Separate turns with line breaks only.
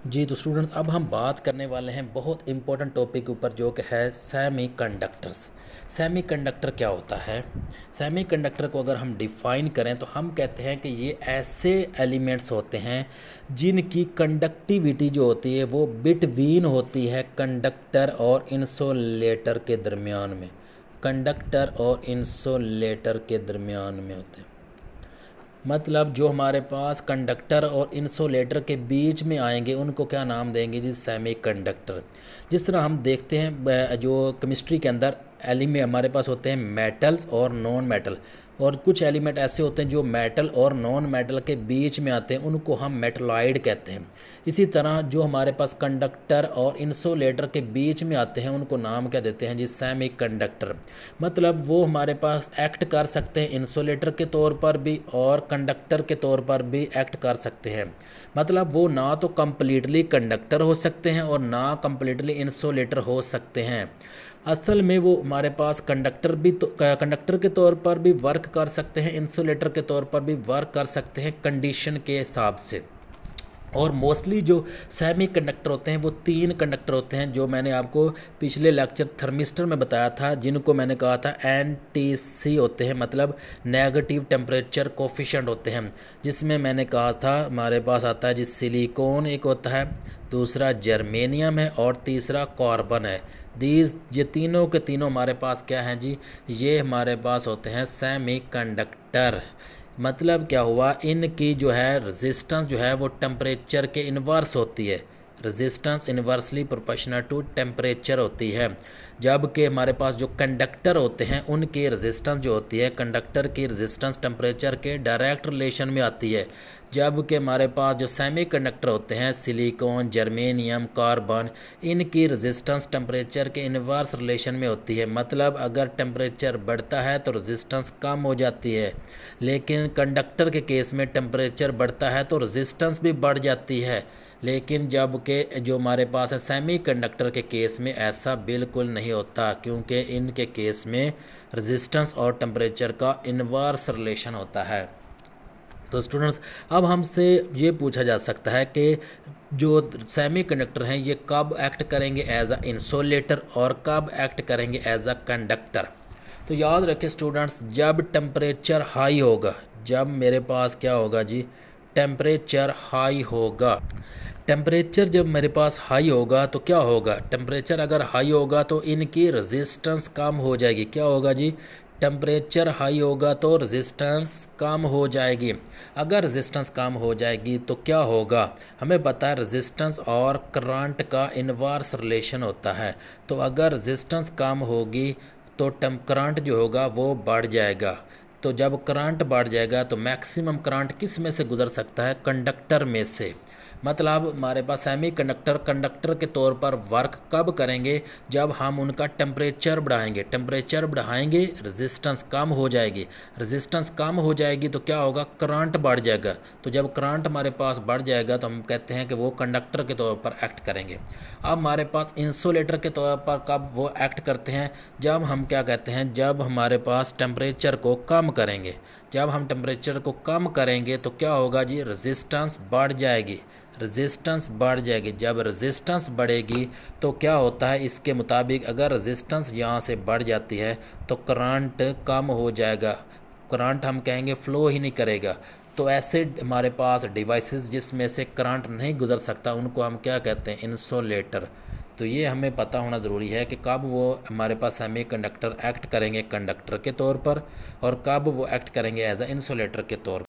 जी तो स्टूडेंट्स, अब हम बात करने वाले हैं बहुत इंपॉर्टेंट टॉपिक ऊपर, जो कि है सेमीकंडक्टर्स। सेमीकंडक्टर क्या होता है? सेमीकंडक्टर को अगर हम डिफ़ाइन करें तो हम कहते हैं कि ये ऐसे एलिमेंट्स होते हैं जिनकी कंडक्टिविटी जो होती है वो बिटवीन होती है कंडक्टर और इंसुलेटर के दरमियान में। कंडक्टर और इंसुलेटर के दरमियान में होते हैं, मतलब जो हमारे पास कंडक्टर और इंसुलेटर के बीच में आएंगे उनको क्या नाम देंगे जी? सेमीकंडक्टर। जिस तरह हम देखते हैं जो केमिस्ट्री के अंदर एलिमेंट हमारे पास होते हैं मेटल्स और नॉन मेटल, और कुछ एलिमेंट ऐसे होते हैं जो मेटल और नॉन मेटल के बीच में आते हैं, उनको हम मेटलॉइड कहते हैं। इसी तरह जो हमारे पास कंडक्टर और इंसुलेटर के बीच में आते हैं उनको नाम क्या देते हैं जी? सेमीकंडक्टर। मतलब वो हमारे पास एक्ट कर सकते हैं इंसुलेटर के तौर पर भी और कंडक्टर के तौर पर भी एक्ट कर सकते हैं। मतलब वो ना तो कम्प्लीटली कंडक्टर हो सकते हैं और ना कम्प्लीटली इंसुलेटर हो सकते हैं। असल में वो हमारे पास कंडक्टर के तौर पर भी वर्क कर सकते हैं, इंसुलेटर के तौर पर भी वर्क कर सकते हैं कंडीशन के हिसाब से। और मोस्टली जो सेमी कंडक्टर होते हैं वो 3 कंडक्टर होते हैं, जो मैंने आपको पिछले लेक्चर थर्मिस्टर में बताया था, जिनको मैंने कहा था NTC होते हैं, मतलब नेगेटिव टेम्परेचर कोफिशिएंट होते हैं। जिसमें मैंने कहा था हमारे पास आता है जी सिलिकॉन एक होता है, दूसरा जर्मेनियम है और तीसरा कार्बन है। ये तीनों के तीनों हमारे पास क्या हैं जी? ये हमारे पास होते हैं सेमी कंडक्टर। मतलब क्या हुआ, इनकी जो है रेजिस्टेंस जो है वो टेम्परेचर के इन्वर्स होती है। Resistance inversely proportional to temperature होती है। जबकि हमारे पास जो कंडक्टर होते हैं उनकी रेजिस्टेंस जो होती है, कंडक्टर की रेजिस्टेंस टेम्परेचर के डायरेक्ट रिलेशन में आती है। जबकि हमारे पास जो सेमी कंडक्टर होते हैं सिलिकॉन, जर्मेनियम, कार्बन, इनकी रेजिस्टेंस टेम्परेचर के इन्वर्स रिलेशन में होती है। मतलब अगर टेम्परेचर बढ़ता है तो रेजिस्टेंस कम हो जाती है, लेकिन कंडक्टर के केस में टेम्परेचर बढ़ता है तो रेजिस्टेंस भी बढ़ जाती है। लेकिन जब के जो हमारे पास है सेमी कंडक्टर के केस में ऐसा बिल्कुल नहीं होता, क्योंकि इनके केस में रेजिस्टेंस और टेम्परेचर का इन्वर्स रिलेशन होता है। तो स्टूडेंट्स, अब हमसे ये पूछा जा सकता है कि जो सेमी कंडक्टर हैं ये कब एक्ट करेंगे एज अ इंसुलेटर और कब एक्ट करेंगे एज अ कंडक्टर। तो याद रखें स्टूडेंट्स, जब टेम्परेचर हाई होगा, जब मेरे पास क्या होगा जी? टेम्परेचर हाई होगा। टेम्परेचर जब मेरे पास हाई होगा तो क्या होगा? टेम्परेचर अगर हाई होगा तो इनकी रेजिस्टेंस कम हो जाएगी। क्या होगा जी? टेम्परेचर हाई होगा तो रेजिस्टेंस कम हो जाएगी। अगर रेजिस्टेंस कम हो जाएगी तो क्या होगा? हमें पता है रेजिस्टेंस और करंट का इनवर्स रिलेशन होता है। तो अगर रेजिस्टेंस कम होगी तो करंट जो होगा वो बढ़ जाएगा। तो जब करंट बढ़ जाएगा तो मैक्सिमम करंट किस में से गुजर सकता है? कंडक्टर में से। मतलब हमारे पास सेमी कंडक्टर के तौर पर वर्क कब करेंगे? जब हम उनका टेम्परेचर बढ़ाएंगे। टेम्परेचर बढ़ाएंगे, रेजिस्टेंस कम हो जाएगी। रेजिस्टेंस कम हो जाएगी तो क्या होगा? करंट बढ़ जाएगा। तो जब करंट हमारे पास बढ़ जाएगा तो हम कहते हैं कि वो कंडक्टर के तौर पर एक्ट करेंगे। अब हमारे पास इंसुलेटर के तौर पर कब वो एक्ट करते हैं? जब हम क्या कहते हैं, जब हमारे पास टेम्परेचर को कम करेंगे। जब हम टेम्परेचर को कम करेंगे तो क्या होगा जी? रेजिस्टेंस बढ़ जाएगी। रेजिस्टेंस बढ़ जाएगी। जब रेजिस्टेंस बढ़ेगी तो क्या होता है, इसके मुताबिक अगर रेजिस्टेंस यहाँ से बढ़ जाती है तो करंट कम हो जाएगा। करंट हम कहेंगे फ्लो ही नहीं करेगा। तो ऐसे हमारे पास डिवाइसेस जिसमें से करंट नहीं गुजर सकता उनको हम क्या कहते हैं? इंसुलेटर। तो ये हमें पता होना ज़रूरी है कि कब वो हमारे पास सेमी कंडक्टर एक्ट करेंगे कंडक्टर के तौर पर और कब वो एक्ट करेंगे एज अ इंसुलेटर के तौर पर।